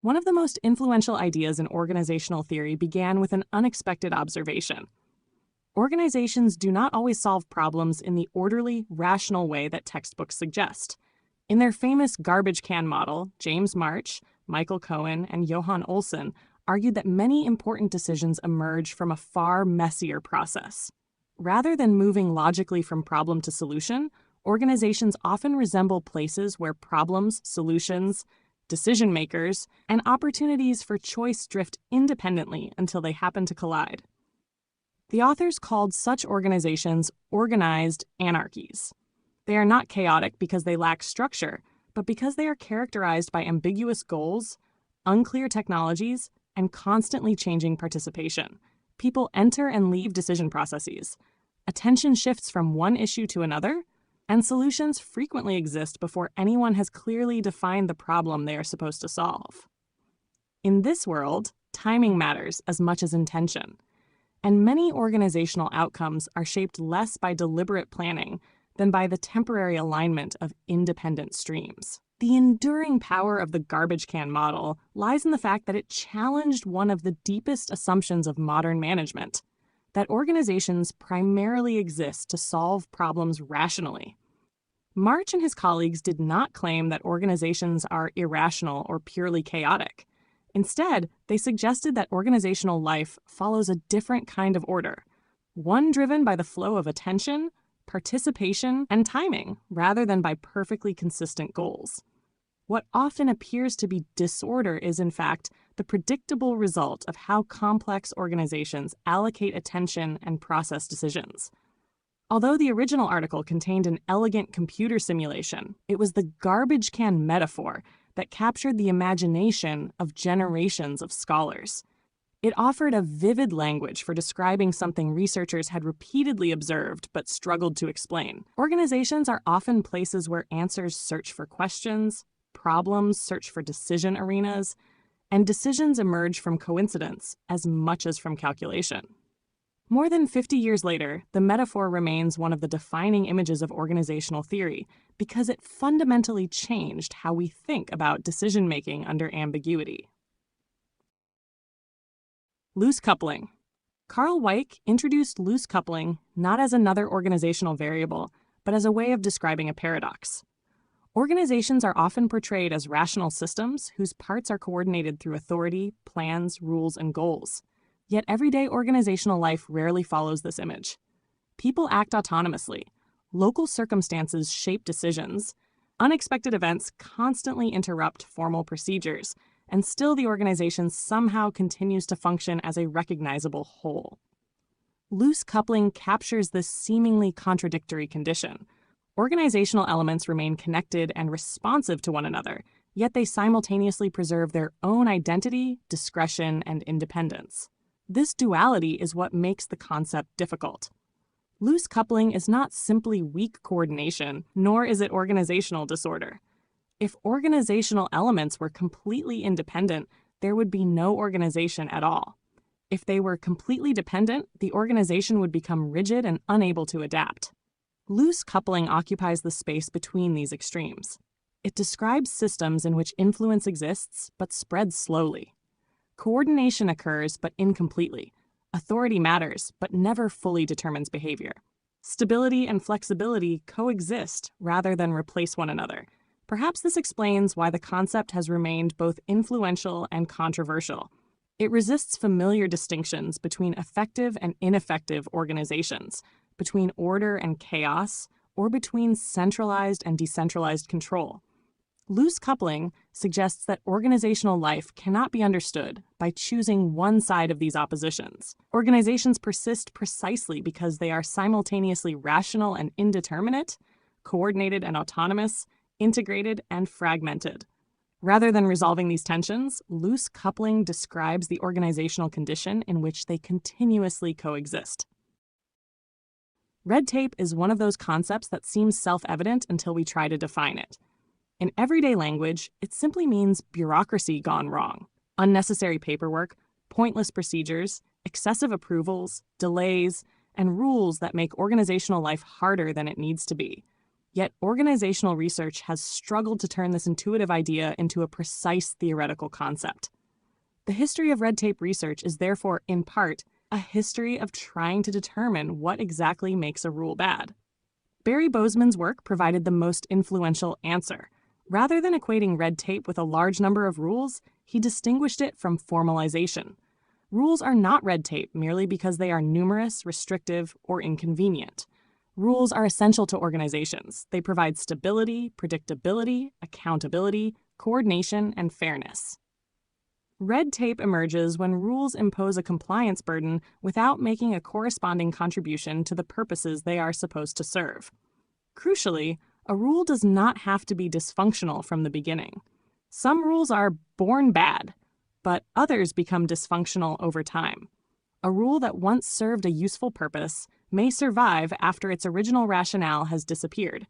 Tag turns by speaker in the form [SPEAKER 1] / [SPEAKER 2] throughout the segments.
[SPEAKER 1] One of the most influential ideas in organizational theory began with an unexpected observation. Organizations do not always solve problems in the orderly, rational way that textbooks suggest. In their famous garbage can model, James March, Michael Cohen, and Johan Olsen argued that many important decisions emerge from a far messier process. Rather than moving logically from problem to solution, organizations often resemble places where problems, solutions, decision makers, and opportunities for choice drift independently until they happen to collide. The authors called such organizations organized anarchies. They are not chaotic because they lack structure, but because they are characterized by ambiguous goals, unclear technologies, and constantly changing participation. People enter and leave decision processes. Attention shifts from one issue to another, and solutions frequently exist before anyone has clearly defined the problem they are supposed to solve. In this world, timing matters as much as intention, and many organizational outcomes are shaped less by deliberate planning than by the temporary alignment of independent streams. The enduring power of the garbage can model lies in the fact that it challenged one of the deepest assumptions of modern management, that organizations primarily exist to solve problems rationally. March and his colleagues did not claim that organizations are irrational or purely chaotic. Instead, they suggested that organizational life follows a different kind of order, one driven by the flow of attention, participation, and timing, rather than by perfectly consistent goals. What often appears to be disorder is, in fact, the predictable result of how complex organizations allocate attention and process decisions. Although the original article contained an elegant computer simulation, it was the garbage can metaphor that captured the imagination of generations of scholars. It offered a vivid language for describing something researchers had repeatedly observed but struggled to explain. Organizations are often places where answers search for questions, problems search for decision arenas, and decisions emerge from coincidence as much as from calculation. More than 50 years later, the metaphor remains one of the defining images of organizational theory because it fundamentally changed how we think about decision-making under ambiguity. Loose coupling. Karl Weick introduced loose coupling not as another organizational variable, but as a way of describing a paradox. Organizations are often portrayed as rational systems whose parts are coordinated through authority, plans, rules, and goals. Yet everyday organizational life rarely follows this image. People act autonomously. Local circumstances shape decisions. Unexpected events constantly interrupt formal procedures, and still the organization somehow continues to function as a recognizable whole. Loose coupling captures this seemingly contradictory condition. Organizational elements remain connected and responsive to one another, yet they simultaneously preserve their own identity, discretion, and independence. This duality is what makes the concept difficult. Loose coupling is not simply weak coordination, nor is it organizational disorder. If organizational elements were completely independent, there would be no organization at all. If they were completely dependent, the organization would become rigid and unable to adapt. Loose coupling occupies the space between these extremes. It describes systems in which influence exists but spreads slowly. Coordination occurs but incompletely. Authority matters but never fully determines behavior. Stability and flexibility coexist rather than replace one another. Perhaps this explains why the concept has remained both influential and controversial. It resists familiar distinctions between effective and ineffective organizations, between order and chaos, or between centralized and decentralized control. Loose coupling suggests that organizational life cannot be understood by choosing one side of these oppositions. Organizations persist precisely because they are simultaneously rational and indeterminate, coordinated and autonomous, integrated and fragmented. Rather than resolving these tensions, loose coupling describes the organizational condition in which they continuously coexist. Red tape is one of those concepts that seems self-evident until we try to define it. In everyday language, it simply means bureaucracy gone wrong, unnecessary paperwork, pointless procedures, excessive approvals, delays, and rules that make organizational life harder than it needs to be. Yet organizational research has struggled to turn this intuitive idea into a precise theoretical concept. The history of red tape research is therefore, in part, a history of trying to determine what exactly makes a rule bad. Barry Bozeman's work provided the most influential answer. Rather than equating red tape with a large number of rules, he distinguished it from formalization. Rules are not red tape merely because they are numerous, restrictive, or inconvenient. Rules are essential to organizations. They provide stability, predictability, accountability, coordination, and fairness. Red tape emerges when rules impose a compliance burden without making a corresponding contribution to the purposes they are supposed to serve. Crucially, a rule does not have to be dysfunctional from the beginning. Some rules are born bad, but others become dysfunctional over time. A rule that once served a useful purpose may survive after its original rationale has disappeared.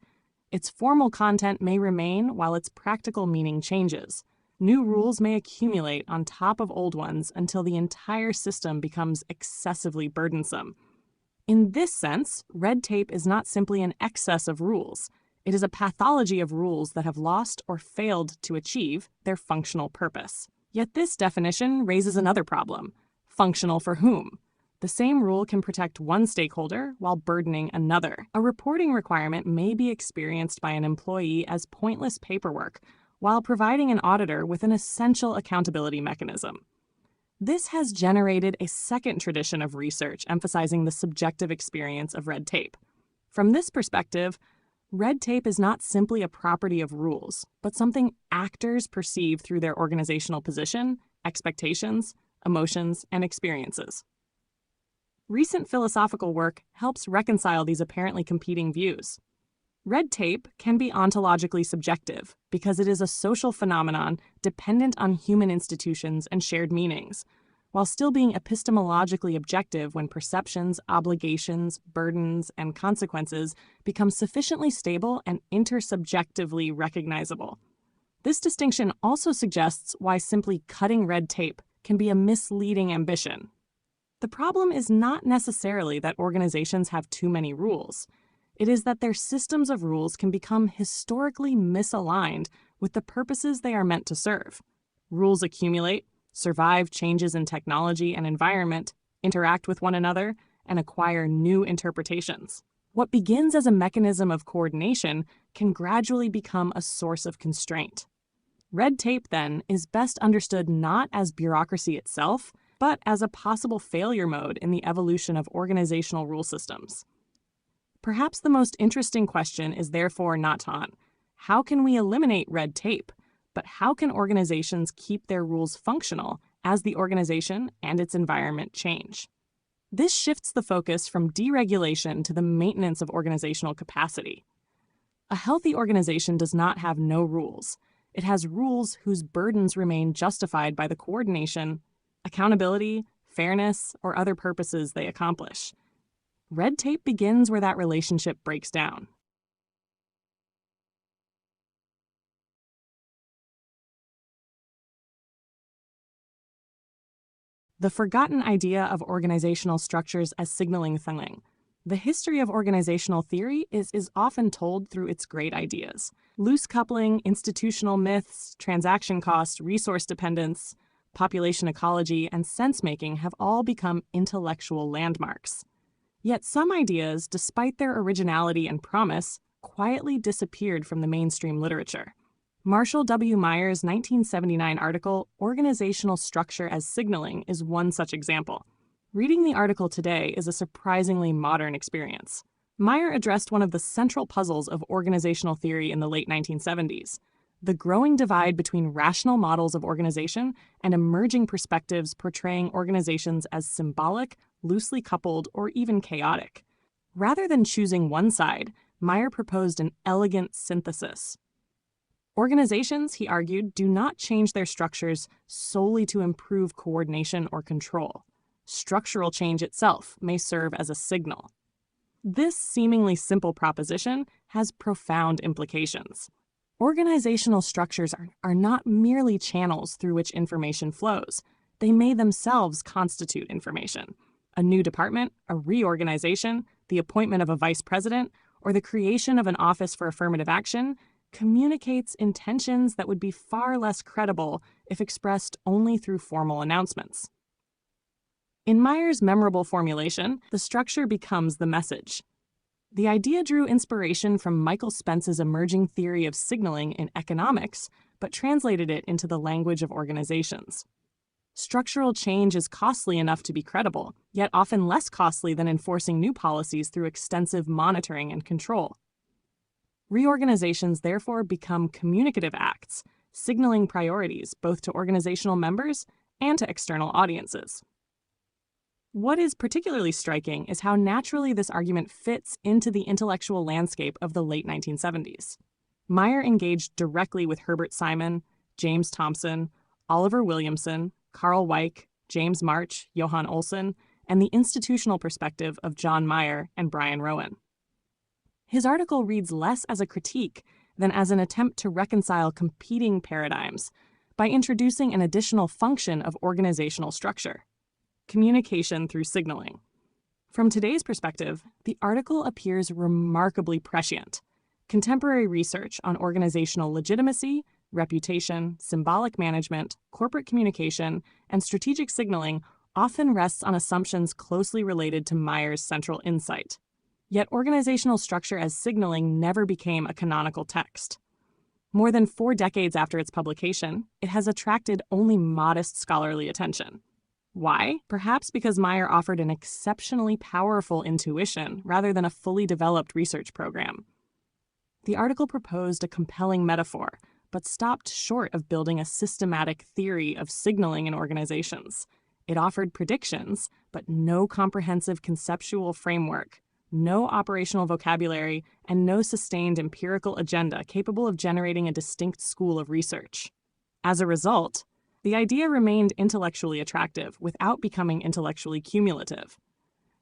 [SPEAKER 1] Its formal content may remain while its practical meaning changes. New rules may accumulate on top of old ones until the entire system becomes excessively burdensome. In this sense, red tape is not simply an excess of rules. It is a pathology of rules that have lost or failed to achieve their functional purpose. Yet this definition raises another problem. Functional for whom? The same rule can protect one stakeholder while burdening another. A reporting requirement may be experienced by an employee as pointless paperwork, while providing an auditor with an essential accountability mechanism. This has generated a second tradition of research emphasizing the subjective experience of red tape. From this perspective, red tape is not simply a property of rules, but something actors perceive through their organizational position, expectations, emotions, and experiences. Recent philosophical work helps reconcile these apparently competing views. Red tape can be ontologically subjective because it is a social phenomenon dependent on human institutions and shared meanings, while still being epistemologically objective when perceptions, obligations, burdens, and consequences become sufficiently stable and intersubjectively recognizable. This distinction also suggests why simply cutting red tape can be a misleading ambition. The problem is not necessarily that organizations have too many rules. It is that their systems of rules can become historically misaligned with the purposes they are meant to serve. Rules accumulate, survive changes in technology and environment, interact with one another, and acquire new interpretations. What begins as a mechanism of coordination can gradually become a source of constraint. Red tape, then, is best understood not as bureaucracy itself, but as a possible failure mode in the evolution of organizational rule systems. Perhaps the most interesting question is therefore not on how can we eliminate red tape, but how can organizations keep their rules functional as the organization and its environment change? This shifts the focus from deregulation to the maintenance of organizational capacity. A healthy organization does not have no rules. It has rules whose burdens remain justified by the coordination, accountability, fairness, or other purposes they accomplish. Red tape begins where that relationship breaks down. The forgotten idea of organizational structures as signaling thing. The history of organizational theory is often told through its great ideas. Loose coupling, institutional myths, transaction cost, resource dependence, population ecology, and sense-making have all become intellectual landmarks. Yet some ideas, despite their originality and promise, quietly disappeared from the mainstream literature. Marshall W. Meyer's 1979 article, Organizational Structure as Signaling, is one such example. Reading the article today is a surprisingly modern experience. Meyer addressed one of the central puzzles of organizational theory in the late 1970s, the growing divide between rational models of organization and emerging perspectives portraying organizations as symbolic, loosely coupled, or even chaotic. Rather than choosing one side, Meyer proposed an elegant synthesis. Organizations, he argued, do not change their structures solely to improve coordination or control. Structural change itself may serve as a signal. This seemingly simple proposition has profound implications. Organizational structures are not merely channels through which information flows. They may themselves constitute information. A new department, a reorganization, the appointment of a vice president, or the creation of an office for affirmative action communicates intentions that would be far less credible if expressed only through formal announcements. In Meyer's memorable formulation, the structure becomes the message. The idea drew inspiration from Michael Spence's emerging theory of signaling in economics, but translated it into the language of organizations. Structural change is costly enough to be credible, yet often less costly than enforcing new policies through extensive monitoring and control. Reorganizations therefore become communicative acts, signaling priorities both to organizational members and to external audiences. What is particularly striking is how naturally this argument fits into the intellectual landscape of the late 1970s. Meyer engaged directly with Herbert Simon, James Thomson, Oliver Williamson, Karl Weick, James March, Johan Olsen, and the institutional perspective of John Meyer and Brian Rowan. His article reads less as a critique than as an attempt to reconcile competing paradigms by introducing an additional function of organizational structure: communication through signaling. From today's perspective, the article appears remarkably prescient. Contemporary research on organizational legitimacy, reputation, symbolic management, corporate communication, and strategic signaling often rests on assumptions closely related to Meyer's central insight. Yet organizational structure as signaling never became a canonical text. More than 4 decades after its publication, it has attracted only modest scholarly attention. Why? Perhaps because Meyer offered an exceptionally powerful intuition rather than a fully developed research program. The article proposed a compelling metaphor, but stopped short of building a systematic theory of signaling in organizations. It offered predictions, but no comprehensive conceptual framework, no operational vocabulary, and no sustained empirical agenda capable of generating a distinct school of research. As a result, the idea remained intellectually attractive without becoming intellectually cumulative.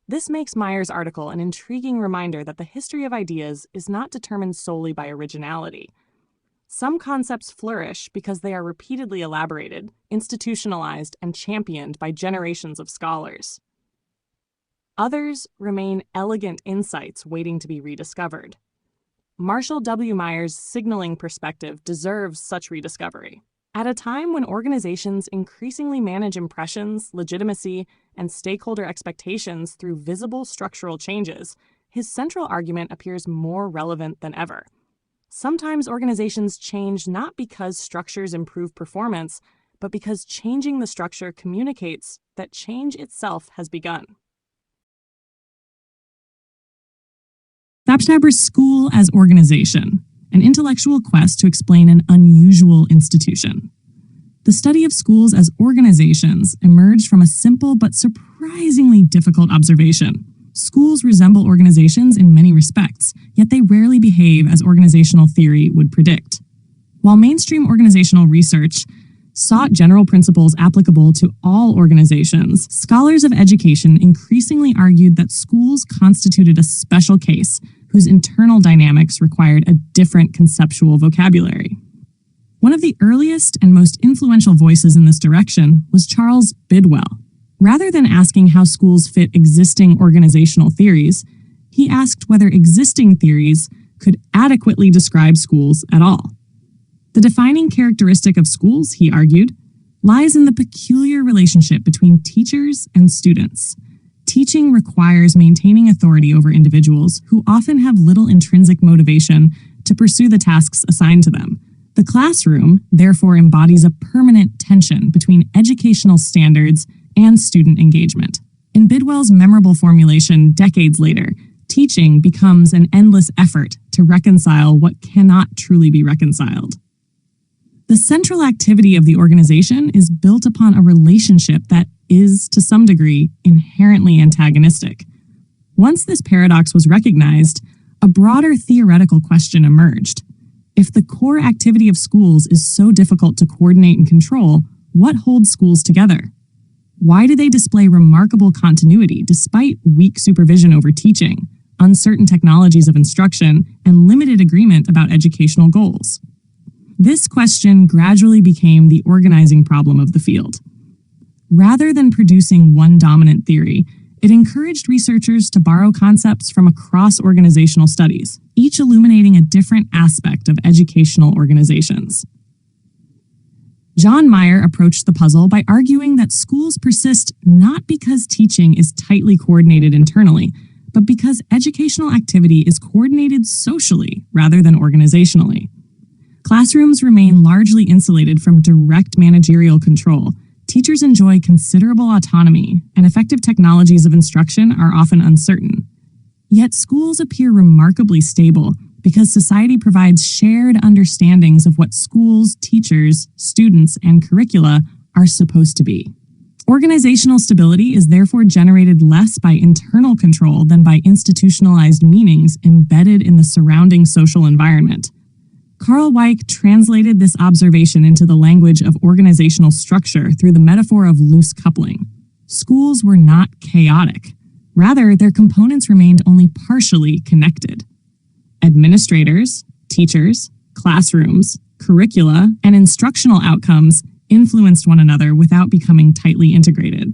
[SPEAKER 1] This makes Meyer's article an intriguing reminder that the history of ideas is not determined solely by originality. Some concepts flourish because they are repeatedly elaborated, institutionalized, and championed by generations of scholars. Others remain elegant insights waiting to be rediscovered. Marshall W. Meyer's signaling perspective deserves such rediscovery. At a time when organizations increasingly manage impressions, legitimacy, and stakeholder expectations through visible structural changes, his central argument appears more relevant than ever. Sometimes organizations change not because structures improve performance, but because changing the structure communicates that change itself has begun. Stabstaber's School as Organization, an intellectual quest to explain an unusual institution. The study of schools as organizations emerged from a simple but surprisingly difficult observation. Schools resemble organizations in many respects, yet they rarely behave as organizational theory would predict. While mainstream organizational research sought general principles applicable to all organizations, scholars of education increasingly argued that schools constituted a special case whose internal dynamics required a different conceptual vocabulary. One of the earliest and most influential voices in this direction was Charles Bidwell. Rather than asking how schools fit existing organizational theories, he asked whether existing theories could adequately describe schools at all. The defining characteristic of schools, he argued, lies in the peculiar relationship between teachers and students. Teaching requires maintaining authority over individuals who often have little intrinsic motivation to pursue the tasks assigned to them. The classroom, therefore, embodies a permanent tension between educational standards and student engagement. In Bidwell's memorable formulation decades later, teaching becomes an endless effort to reconcile what cannot truly be reconciled. The central activity of the organization is built upon a relationship that is, to some degree, inherently antagonistic. Once this paradox was recognized, a broader theoretical question emerged. If the core activity of schools is so difficult to coordinate and control, what holds schools together? Why do they display remarkable continuity despite weak supervision over teaching, uncertain technologies of instruction, and limited agreement about educational goals? This question gradually became the organizing problem of the field. Rather than producing one dominant theory, It encouraged researchers to borrow concepts from across organizational studies, each illuminating a different aspect of educational organizations. John Meyer approached the puzzle by arguing that schools persist not because teaching is tightly coordinated internally, but because educational activity is coordinated socially rather than organizationally. Classrooms remain largely insulated from direct managerial control. Teachers enjoy considerable autonomy, and effective technologies of instruction are often uncertain. Yet schools appear remarkably stable because society provides shared understandings of what schools, teachers, students, and curricula are supposed to be. Organizational stability is therefore generated less by internal control than by institutionalized meanings embedded in the surrounding social environment. Karl Weick translated this observation into the language of organizational structure through the metaphor of loose coupling. Schools were not chaotic. Rather, their components remained only partially connected. Administrators, teachers, classrooms, curricula, and instructional outcomes influenced one another without becoming tightly integrated.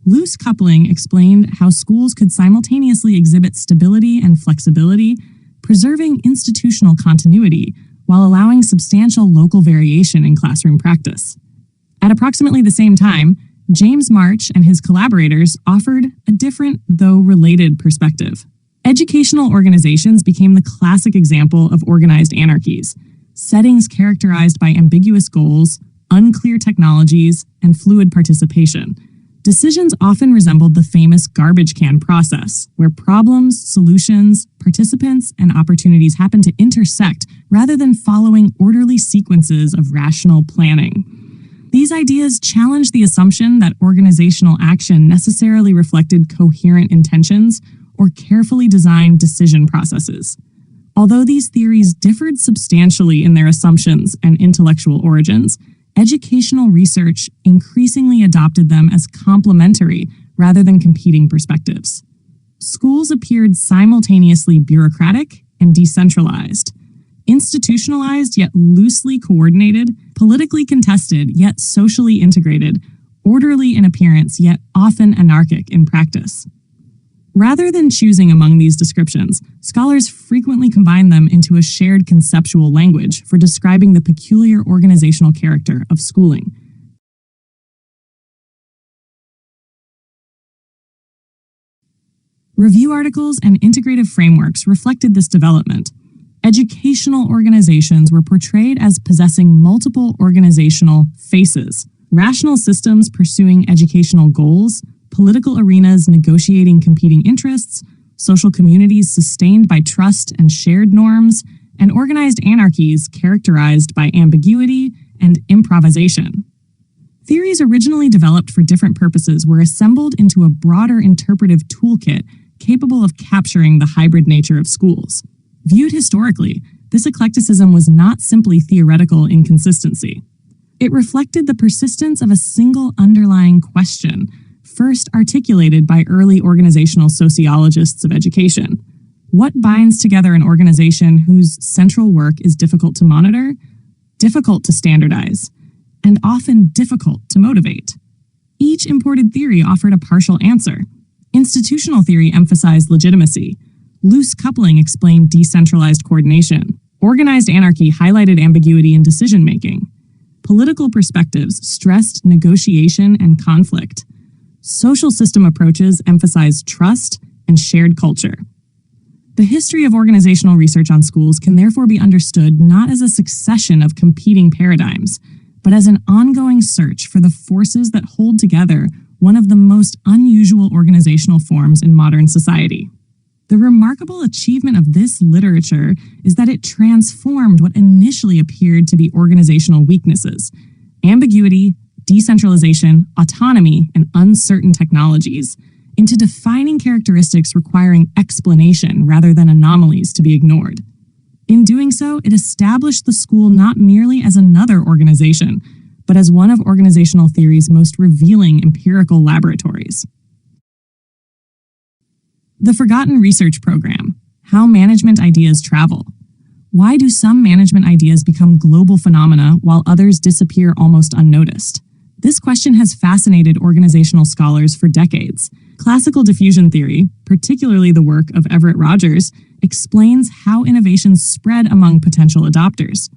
[SPEAKER 1] Loose coupling explained how schools could simultaneously exhibit stability and flexibility, preserving institutional continuity while allowing substantial local variation in classroom practice. At approximately the same time, James March and his collaborators offered a different, though related, perspective. Educational organizations became the classic example of organized anarchies, settings characterized by ambiguous goals, unclear technologies, and fluid participation. Decisions often resembled the famous garbage can process, where problems, solutions, participants, and opportunities happen to intersect rather than following orderly sequences of rational planning. These ideas challenge the assumption that organizational action necessarily reflected coherent intentions or carefully designed decision processes. Although these theories differed substantially in their assumptions and intellectual origins, educational research increasingly adopted them as complementary rather than competing perspectives. Schools appeared simultaneously bureaucratic and decentralized, institutionalized yet loosely coordinated, politically contested yet socially integrated, orderly in appearance yet often anarchic in practice. Rather than choosing among these descriptions, scholars frequently combine them into a shared conceptual language for describing the peculiar organizational character of schooling. Review articles and integrative frameworks reflected this development. Educational organizations were portrayed as possessing multiple organizational faces, rational systems pursuing educational goals, political arenas negotiating competing interests, social communities sustained by trust and shared norms, and organized anarchies characterized by ambiguity and improvisation. Theories originally developed for different purposes were assembled into a broader interpretive toolkit capable of capturing the hybrid nature of schools. Viewed historically, this eclecticism was not simply theoretical inconsistency. It reflected the persistence of a single underlying question, first articulated by early organizational sociologists of education. What binds together an organization whose central work is difficult to monitor, difficult to standardize, and often difficult to motivate? Each imported theory offered a partial answer. Institutional theory emphasized legitimacy. Loose coupling explained decentralized coordination. Organized anarchy highlighted ambiguity in decision-making. Political perspectives stressed negotiation and conflict. Social system approaches emphasized trust and shared culture. The history of organizational research on schools can therefore be understood not as a succession of competing paradigms, but as an ongoing search for the forces that hold together one of the most unusual organizational forms in modern society. The remarkable achievement of this literature is that it transformed what initially appeared to be organizational weaknesses, ambiguity, decentralization, autonomy, and uncertain technologies, into defining characteristics requiring explanation rather than anomalies to be ignored. In doing so, it established the school not merely as another organization, but as one of organizational theory's most revealing empirical laboratories. The Forgotten Research Program: How Management Ideas Travel. Why do some management ideas become global phenomena while others disappear almost unnoticed? This question has fascinated organizational scholars for decades. Classical diffusion theory, particularly the work of Everett Rogers, explains how innovations spread among potential adopters.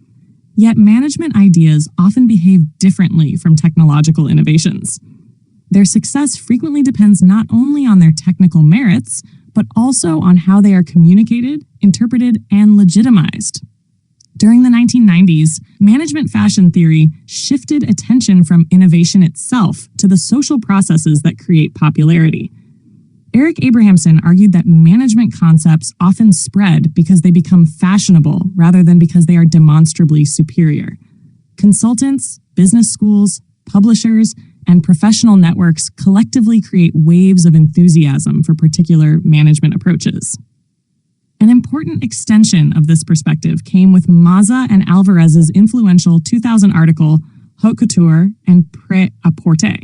[SPEAKER 1] Yet management ideas often behave differently from technological innovations. Their success frequently depends not only on their technical merits, but also on how they are communicated, interpreted, and legitimized. During the 1990s, management fashion theory shifted attention from innovation itself to the social processes that create popularity. Eric Abrahamson argued that management concepts often spread because they become fashionable rather than because they are demonstrably superior. Consultants, business schools, publishers, and professional networks collectively create waves of enthusiasm for particular management approaches. An important extension of this perspective came with Mazza and Alvarez's influential 2000 article, Haute Couture and Prêt-à-Porter.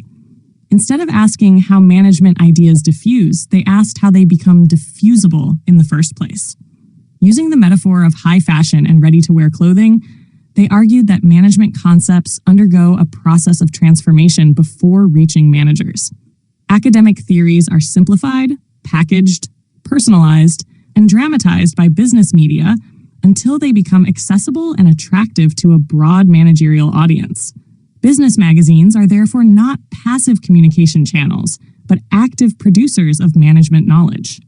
[SPEAKER 1] Instead of asking how management ideas diffuse, they asked how they become diffusible in the first place. Using the metaphor of high fashion and ready-to-wear clothing, they argued that management concepts undergo a process of transformation before reaching managers. Academic theories are simplified, packaged, personalized, and dramatized by business media until they become accessible and attractive to a broad managerial audience. Business magazines are therefore not passive communication channels, but active producers of management knowledge.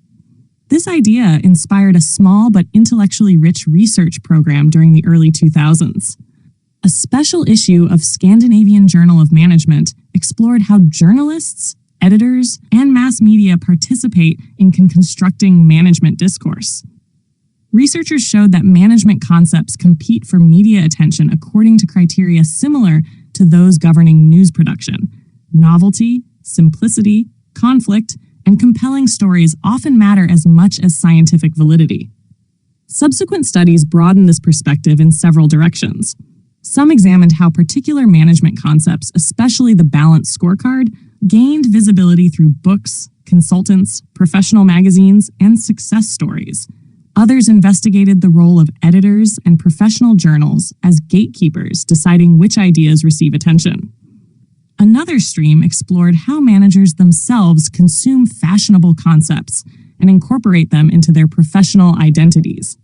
[SPEAKER 1] This idea inspired a small but intellectually rich research program during the early 2000s. A special issue of Scandinavian Journal of Management explored how journalists, editors, and mass media participate in constructing management discourse. Researchers showed that management concepts compete for media attention according to criteria similar to those governing news production. Novelty, simplicity, conflict, and compelling stories often matter as much as scientific validity. Subsequent studies broadened this perspective in several directions. Some examined how particular management concepts, especially the balanced scorecard, gained visibility through books, consultants, professional magazines, and success stories. Others investigated the role of editors and professional journals as gatekeepers deciding which ideas receive attention. Another stream explored how managers themselves consume fashionable concepts and incorporate them into their professional identities.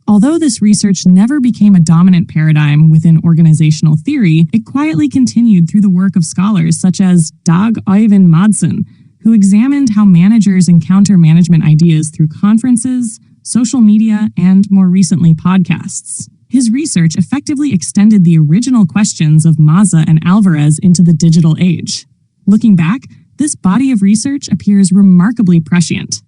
[SPEAKER 1] Although this research never became a dominant paradigm within organizational theory, it quietly continued through the work of scholars such as Dag Øyvind Madsen, who examined how managers encounter management ideas through conferences, social media, and more recently, podcasts. His research effectively extended the original questions of Mazza and Alvarez into the digital age. Looking back, this body of research appears remarkably prescient.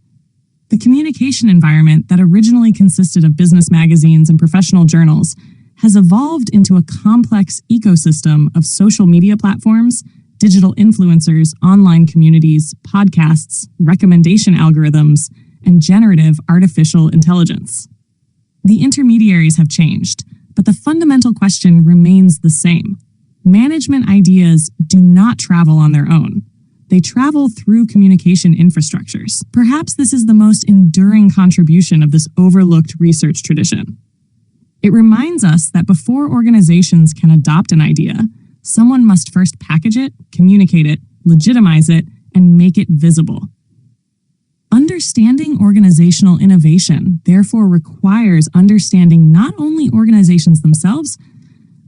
[SPEAKER 1] The communication environment that originally consisted of business magazines and professional journals has evolved into a complex ecosystem of social media platforms, digital influencers, online communities, podcasts, recommendation algorithms, and generative artificial intelligence. The intermediaries have changed, but the fundamental question remains the same. Management ideas do not travel on their own. They travel through communication infrastructures. Perhaps this is the most enduring contribution of this overlooked research tradition. It reminds us that before organizations can adopt an idea, someone must first package it, communicate it, legitimize it, and make it visible. Understanding organizational innovation, therefore, requires understanding not only organizations themselves,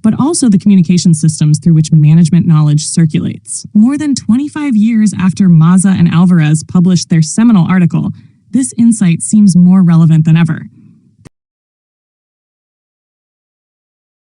[SPEAKER 1] but also the communication systems through which management knowledge circulates. More than 25 years after Mazza and Alvarez published their seminal article, this insight seems more relevant than ever.